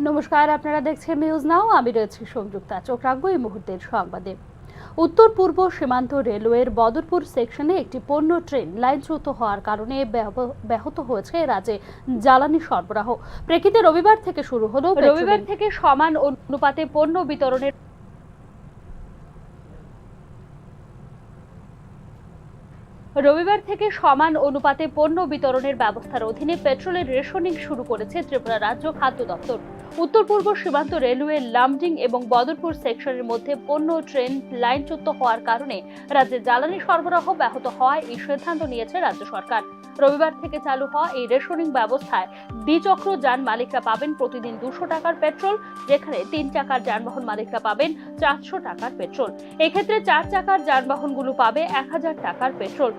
নমস্কার, আপনারা দেখছেন নিউজ নাও। আমি রয়েছি সংযুক্তা। চোখ রাখবো এই মুহূর্তের সংবাদে। উত্তর পূর্ব সীমান্ত রেলওয়ের বদরপুর সেকশনে একটি পণ্য ট্রেন লাইনচ্যুত হওয়ার কারণে ব্যাহত হয়েছে রাজ্যে জ্বালানি সরবরাহ। প্রেক্ষিতে রবিবার থেকে শুরু হলো সমান অনুপাতে পণ্য বিতরণের পণ্য বিতরণের ব্যবস্থার অধীনে পেট্রোলের রেশনিং শুরু করেছে ত্রিপুরা রাজ্য খাদ্য দপ্তর। উত্তর পূর্ব সীমান্ত রেলওয়ে লামডিং এবং বদরপুর সেকশনের মধ্যে পণ্য ট্রেন লাইনচ্যুত হওয়ার কারণে রাজ্যে জ্বালানি সরবরাহ ব্যাহত হওয়ায় এই সিদ্ধান্ত নিয়েছে রাজ্য সরকার। রবিবার থেকে চালু হওয়া এই রেশনিং ব্যবস্থায় দ্বিচক্র যান মালিকরা পাবেন প্রতিদিন 200 টাকার পেট্রোল, যেখানে 3 চাকার যানবাহন মালিকরা পাবেন 400 টাকার পেট্রোল। এক্ষেত্রে 4 চাকার যানবাহনগুলো পাবে 1000 টাকার পেট্রোল।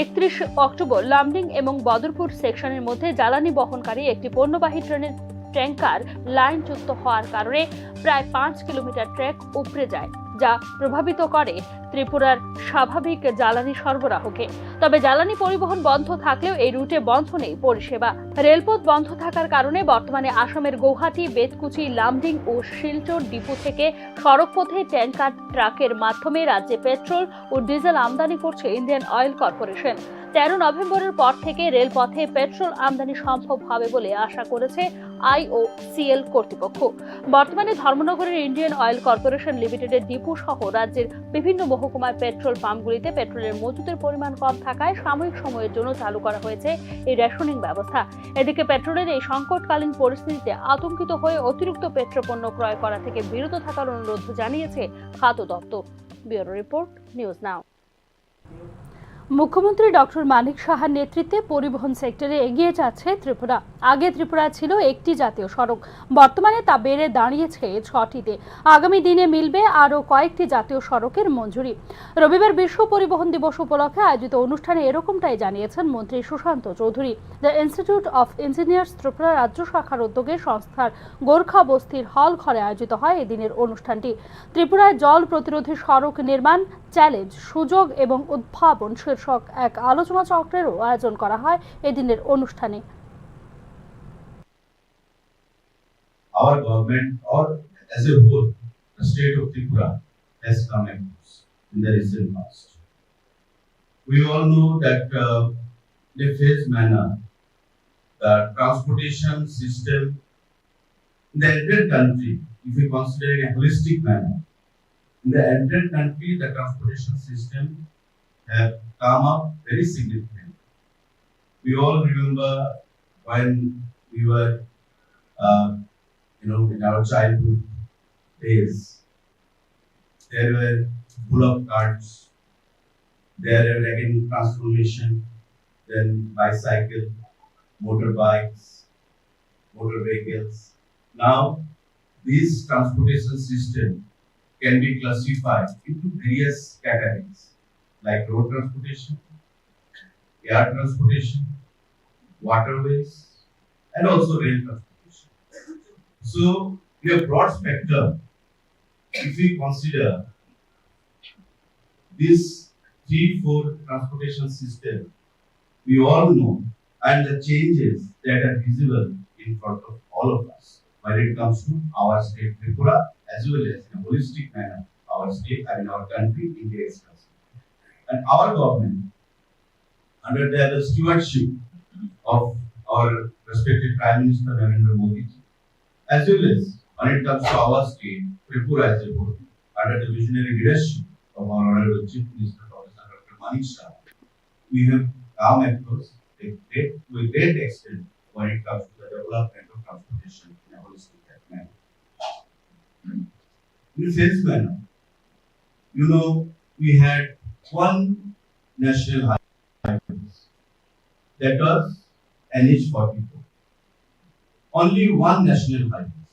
31 অক্টোবর লামডিং এবং বদরপুর সেকশনের মধ্যে জ্বালানি বহনকারী একটি পণ্যবাহী ট্রেনের ট্যাঙ্কার লাইনচ্যুত হওয়ার কারণে প্রায় 5 কিলোমিটার ট্র্যাক উপড়ে যায়, যা প্রভাবিত করে ত্রিপুরার স্বাভাবিক জ্বালানি সরবরাহকে। তবে জ্বালানি পরিবহন বন্ধ থাকলেও এই রুটে বন্ধ নেই পরিষেবা। রেলপথ বন্ধ থাকার কারণে বর্তমানে আসামের গৌহাটি, বেতকুচি, লামডিং ও শিলচর ডিপো থেকে সড়কপথে ট্যাঙ্কার ট্রাকের মাধ্যমে রাজ্যে পেট্রোল ও ডিজেল আমদানি করছে ইন্ডিয়ান অয়েল কর্পোরেশন। 13 নভেম্বরের পর থেকে রেলপথে পেট্রোল আমদানি সম্ভব হবে বলে আশা করেছে আইওসিএল কর্তৃপক্ষ। বর্তমানে ধর্মনগরের ইন্ডিয়ান অয়েল কর্পোরেশন লিমিটেডের ডিপো সহ রাজ্যের বিভিন্ন মহকুমার পেট্রোল পাম্পগুলিতে পেট্রোলের মজুতের পরিমাণ কম থাকায় সাময়িক সময়ের জন্য চালু করা হয়েছে এই রেশনিং ব্যবস্থা। এদিকে পেট্রোলের এই সংকটকালীন পরিস্থিতিতে আতঙ্কিত হয়ে অতিরিক্ত পেট্রোপণ্য ক্রয় করা থেকে বিরত থাকার অনুরোধ জানিয়েছে খাদ্য দপ্তর। Bureau report, news now. মুখ্যমন্ত্রী ডক্টর মানিক সাহার নেতৃত্বে পরিবহন সেক্টরে এগিয়ে যাচ্ছে ত্রিপুরা। আগে ত্রিপুরা ছিল একটি জাতীয় সড়ক, বর্তমানে তা বেড়ে দাঁড়িয়েছে 6টিতে। আগামী দিনে মিলবে আরও কয়েকটি জাতীয় সড়কের মঞ্জুরি। রবিবার বিশ্ব পরিবহন দিবস উপলক্ষে আয়োজিত অনুষ্ঠানে এরকমটাই জানিয়েছেন মন্ত্রী Sushanta Chowdhury. The institute of engineers Tripura রাজ্য শাখার উদ্যোগে সংস্থার গোর্খা বস্তির হল ঘরে আয়োজিত হয় এদিনের অনুষ্ঠানটি। ত্রিপুরায় জল প্রতিরোধী সড়ক নির্মাণ, চ্যালেঞ্জ, সুযোগ এবং উদ্ভাবন শীর্ষক এক আলোচনা চক্রেরও আয়োজন করা হয় এদিনের অনুষ্ঠানে। Our government, or as a whole, the state of Tripura has come across in the recent past. We all know that in a phased manner, the transportation system in the entire country, if we consider in a holistic manner, in the entire country, the transportation system have come up very significantly. We all remember when we were, in our childhood days, there were bullock carts, there were wagon transformation, then bicycle, motorbikes, motor vehicles. Now, this transportation system can be classified into various categories, like road transportation, air transportation, waterways, and also rail transportation. So, in a broad spectrum, if we consider these 3-4 transportation system, we all know, and the changes that are visible in front of all of us when it comes to our state Tripura, as well as in a holistic manner, our state, I mean our country, India is concerned. And our government, under the stewardship of our respected Prime Minister Narendra Modi, as well as when it comes to our state, Tripura as a whole, under the visionary leadership of our Honorable Chief Minister Professor Dr. Manik Saha, we have come across to a great extent when it comes to the development of transportation in a holistic manner. In a phased manner, we had one national highway, that was NH44. Only one national highway.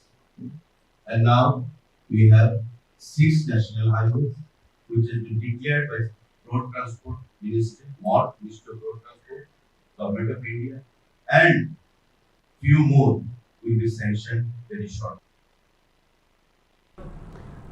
And now we have 6 national highways, which has been declared by Road Transport Ministry, Minister of Road Transport, Government of India, and few more will be sanctioned very shortly.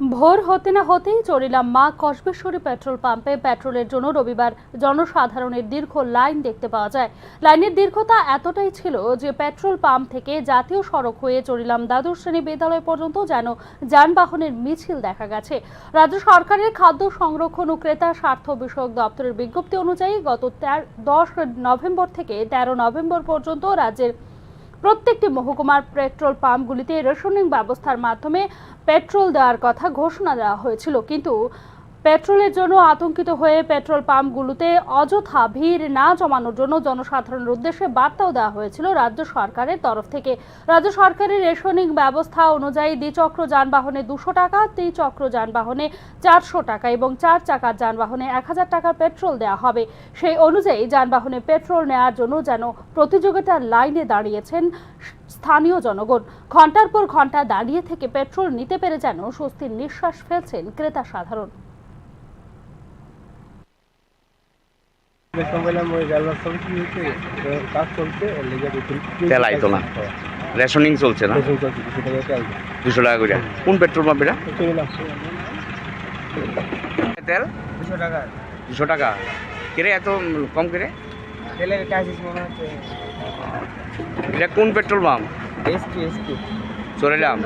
ভোর হতে না হতেই চড়িলাম মা Kasbeshwari petrol পাম্পে। পেট্রোলের জন্য রবিবার জনসাধারণের দীর্ঘ লাইন দেখতে পাওয়া যায়। লাইনের দীর্ঘতা এতটাই ছিল যে পেট্রোল পাম্প থেকে জাতীয় সড়ক হয়ে চড়িলাম দ্বাদশ শ্রেণী বিদ্যালয় পর্যন্ত যেন যানবাহনের মিছিল দেখা গেছে। রাজ্য সরকারের খাদ্য সংরক্ষণ ও ক্রেতা স্বার্থ বিষয়ক দপ্তরের বিজ্ঞপ্তি অনুযায়ী গত 10 নভেম্বর থেকে 13 নভেম্বর পর্যন্ত রাজ্যের প্রত্যেকটি মহকুমার পেট্রোল পাম্পগুলিতে রেশনিং ব্যবস্থার মাধ্যমে পেট্রোল দেওয়ার কথা ঘোষণা দেওয়া হয়েছিল, কিন্তু পেট্রোলের জন্য আতঙ্কিত হয়ে পেট্রোল পাম্পগুলোতে অযথা ভিড় না জমানোর জন্য জনসাধারণের উদ্দেশ্যে বার্তাও দেওয়া হয়েছিল রাজ্য সরকারের তরফ থেকে। রাজ্য সরকারের রেশনিং ব্যবস্থা অনুযায়ী দ্বিচক্র যানবাহনে 200 টাকা, ত্রিচক্র যানবাহনে 400 টাকা এবং 4 চাকার যানবাহনে 1000 টাকার পেট্রোল দেওয়া হবে। সেই অনুযায়ী যানবাহনে পেট্রোল নেওয়ার জন্য যেন প্রতিযোগিতার লাইনে দাঁড়িয়েছেন স্থানীয় জনগণ। ঘন্টার পর ঘন্টা দাঁড়িয়ে থেকে পেট্রোল নিতে পেরে যেন স্বস্তির নিঃশ্বাস ফেলছেন ক্রেতা সাধারণ। তেল আইতো না, রেশনিং চলছে না, 200 টাকা করে। কোন পেট্রোল পাম্প এটা? তেল 200 টাকা কেরে এত কম করে? এটা কোন পেট্রোল পাম্প? চড়িলাম।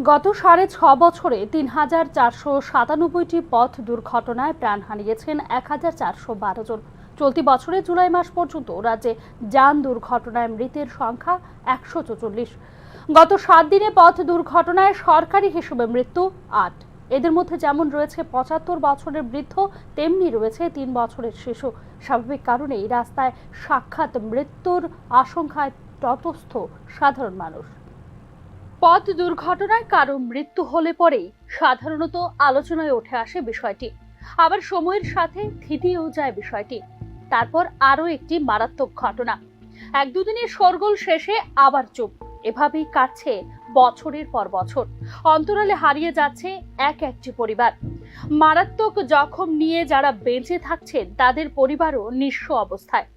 গত 6.5 বছরে 3497টি পথ দুর্ঘটনায় প্রাণ হারিয়েছেন 1412 জন। চলতি বছরের জুলাই মাস পর্যন্ত রাজ্যে যান দুর্ঘটনায় মৃতের সংখ্যা 144। গত 7 দিনে পথ দুর্ঘটনায় সরকারি হিসেবে মৃত্যু 8। এদের মধ্যে যেমন রয়েছে 75 বছরের বৃদ্ধ, তেমনি রয়েছে 3 বছরের শিশু। স্বাভাবিক কারণেই রাস্তায় সাক্ষাৎ মৃত্যুর আশঙ্কায় তটস্থ সাধারণ মানুষ। পথ দুর্ঘটনায় কারো মৃত্যু হলে পরেই সাধারণত আলোচনায় উঠে আসে বিষয়টি, আবার সময়ের সাথে থিতিয়েও যায় বিষয়টি। তারপর আরো একটি মারাত্মক ঘটনা, 1-2 দিনের শোরগোল শেষে আবার চুপ। এভাবেই কাটছে বছরের পর বছর। অন্তরালে হারিয়ে যাচ্ছে একটি পরিবার। মারাত্মক জখম নিয়ে যারা বেঁচে থাকছেন তাদের পরিবারও নিঃস্ব অবস্থায়।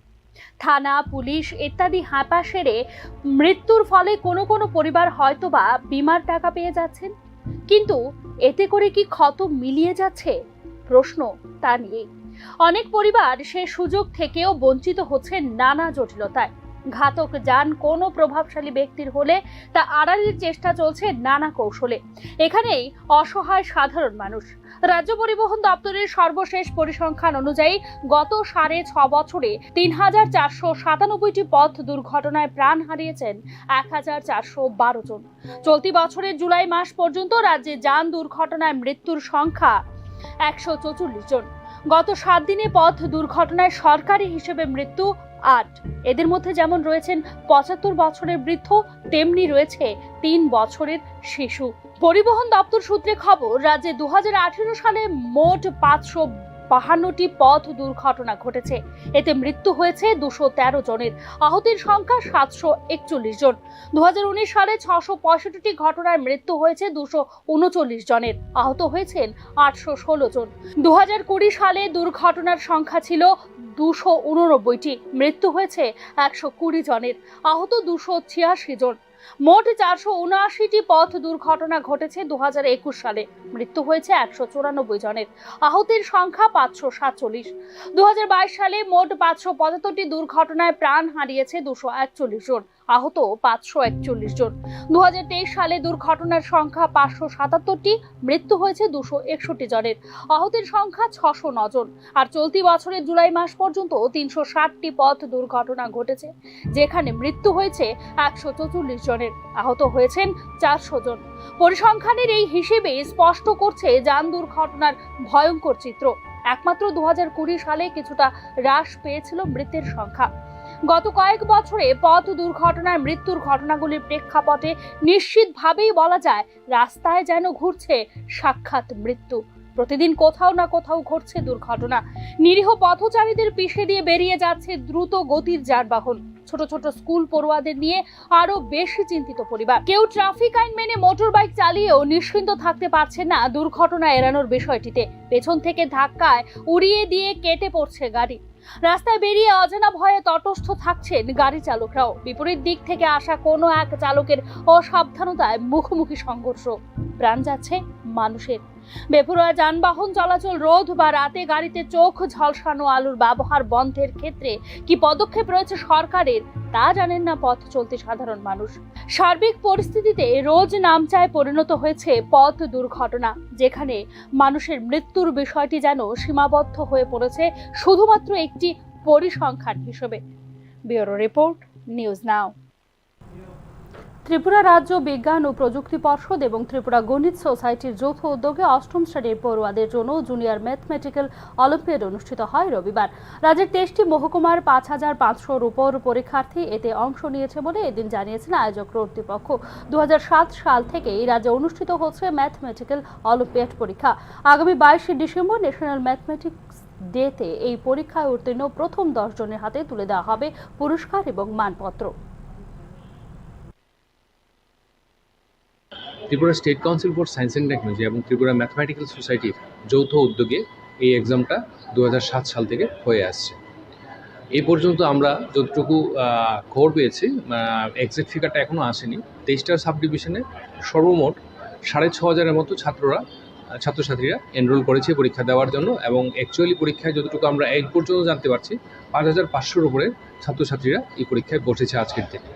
থানা, পুলিশ ইত্যাদি হাঁপা সেরে মৃত্যুর ফলে কোনো কোনো পরিবার হয়তোবা বিমার টাকা পেয়ে যাচ্ছেন, কিন্তু এতে করে কি ক্ষত মিলিয়ে যাচ্ছে? প্রশ্ন তা নিয়ে অনেক পরিবার সে সুযোগ থেকেও বঞ্চিত হচ্ছে নানা জটিলতায়। ঘাতক যান কোনো প্রভাবশালী ব্যক্তির হলে তা আড়ালের চেষ্টা চলছে নানা কৌশলে। এখানেই অসহায় সাধারণ মানুষ। রাজ্য পরিবহন দপ্তরের সর্বশেষ পরিসংখ্যান অনুযায়ী গত 6.5 বছরে 3497টি পথ দুর্ঘটনায় প্রাণ হারিয়েছেন 1412 জন। চলতি বছরের জুলাই মাস পর্যন্ত রাজ্যে যান দুর্ঘটনায় মৃত্যুর সংখ্যা 144 জন। গত 7 দিনে পথ দুর্ঘটনায় সরকারি হিসেবে মৃত্যু 8। এদের মধ্যে যেমন রয়েছেন 75 বছরের বৃদ্ধ, তেমনি রয়েছে 3 বছরের শিশু। পরিবহন দপ্তর সূত্রে খবর, রাজ্যে 2018 সালে মোট 552টি পথ দুর্ঘটনা ঘটেছে। এতে মৃত্যু হয়েছে 213 জনের, আহতের সংখ্যা 741 জন। 2019 সালে 665টি ঘটনায় মৃত্যু হয়েছে 239 জনের, আহত হয়েছেন 816 জন। 2020 সালে দুর্ঘটনার সংখ্যা ছিল 289টি, মৃত্যু হয়েছে 120 জনের, আহত 286 জন। মোট 479টি পথ দুর্ঘটনা ঘটেছে 2021 সালে, মৃত্যু হয়েছে 194 জনের, আহতের সংখ্যা 547। 2022 সালে মোট 575টি দুর্ঘটনায় প্রাণ হারিয়েছে 241 জন, আহত 541 জন। 2023 সালে দুর্ঘটনার সংখ্যা 577টি, মৃত্যু হয়েছে 261 জনের, আহতের সংখ্যা 609 জন। আর চলতি বছরের জুলাই মাস পর্যন্ত 360টি পথ দুর্ঘটনা ঘটেছে, যেখানে মৃত্যু হয়েছে 144 জনের, আহত হয়েছেন 400 জন। পরিসংখ্যানের এই হিসেবে স্পষ্ট করছে যান দুর্ঘটনার ভয়ঙ্কর চিত্র। একমাত্র 2020 সালে কিছুটা হ্রাস পেয়েছিল মৃতের সংখ্যা। গত কয়েক বছরে পথ দুর্ঘটনায় মৃত্যুর ঘটনাগুলির প্রেক্ষাপটে নিশ্চিতভাবেই বলা যায় রাস্তায় যেন ঘুরছে সাক্ষাৎ মৃত্যু। প্রতিদিন কোথাও না কোথাও ঘটছে দুর্ঘটনা। নিরীহ পথচারীদের পিষে দিয়ে বেরিয়ে যাচ্ছে দ্রুত গতির যানবাহন। ছোট ছোট স্কুল পড়ুয়াদের নিয়ে আরো বেশি চিন্তিত পরিবার। কেউ ট্রাফিক আইন মেনে মোটর বাইক চালিয়েও নিশ্চিন্ত থাকতে পারছে না দুর্ঘটনা এড়ানোর বিষয়টিতে। পেছন থেকে ধাক্কায় উড়িয়ে দিয়ে কেটে পড়ছে গাড়ি। রাস্তায় বেরিয়ে অজানা ভয়ে তটস্থ থাকছেন গাড়ি চালকরাও। বিপরীত দিক থেকে আসা কোনো এক চালকের অসাবধানতায় মুখোমুখি সংঘর্ষ, প্রাণ যাচ্ছে মানুষের। বেপরোয়া যানবাহন চলাচল রোধ বা রাতে গাড়িতে চোখ ঝলসানো আলোর ব্যবহার বন্ধের ক্ষেত্রে কি পদক্ষেপ রয়েছে সরকারের, তা জানেন না পথ চলতি সাধারণ মানুষ। সার্বিক পরিস্থিতিতে রোজ নামচায় পরিণত হয়েছে পথ দুর্ঘটনা, যেখানে মানুষের মৃত্যুর বিষয়টি যেন সীমাবদ্ধ হয়ে পড়েছে শুধুমাত্র একটি পরিসংখ্যান হিসেবে। Bureau report, news now. Tripura রাজ্য বিজ্ঞান ও প্রযুক্তি পর্ষদ এবং ত্রিপুরা গণিত সোসাইটির যৌথ উদ্যোগে অষ্টম শ্রেণীর পড়ুয়াদের জন্য জুনিয়র ম্যাথমেটিক্যাল অলিম্পিয়াড অনুষ্ঠিত হয় রবিবার। রাজ্যের 23টি মহকুমার 5,500-র উপর পরীক্ষার্থী এতে অংশ নিয়েছে বলে এদিন জানিয়েছেন আয়োজক কর্তৃপক্ষ। 2007 সাল থেকে এই রাজ্যে অনুষ্ঠিত হচ্ছে ম্যাথমেটিক্যাল অলিম্পিয়াড পরীক্ষা। আগামী 22 ডিসেম্বর ন্যাশনাল ম্যাথমেটিক্স ডেতে এই পরীক্ষায় উত্তীর্ণ প্রথম 10 জনের হাতে তুলে দেওয়া হবে পুরস্কার এবং মানপত্র। Tripura state council for science and technology এবং ত্রিপুরা ম্যাথমেটিক্যাল সোসাইটির যৌথ উদ্যোগে এই এক্সামটা 2007 সাল থেকে হয়ে আসছে। এই পর্যন্ত আমরা যতটুকু খবর পেয়েছি, এক্সাক্ট ফিগারটা এখনও আসেনি, 23টা সাব ডিভিশনে সর্বমোট 6,500-এর মতো ছাত্রছাত্রীরা এনরোল করেছে পরীক্ষা দেওয়ার জন্য, এবং অ্যাকচুয়ালি পরীক্ষায় যতটুকু আমরা এই পর্যন্ত জানতে পারছি 5,500-র উপরে ছাত্রছাত্রীরা এই পরীক্ষায় বসেছে আজকের দিনে।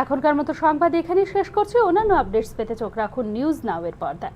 এখনকার মতো সংবাদ এখানেই শেষ করছি। অন্যান্য আপডেটস পেতে চোখ রাখুন নিউজ নাও এর পর্দায়।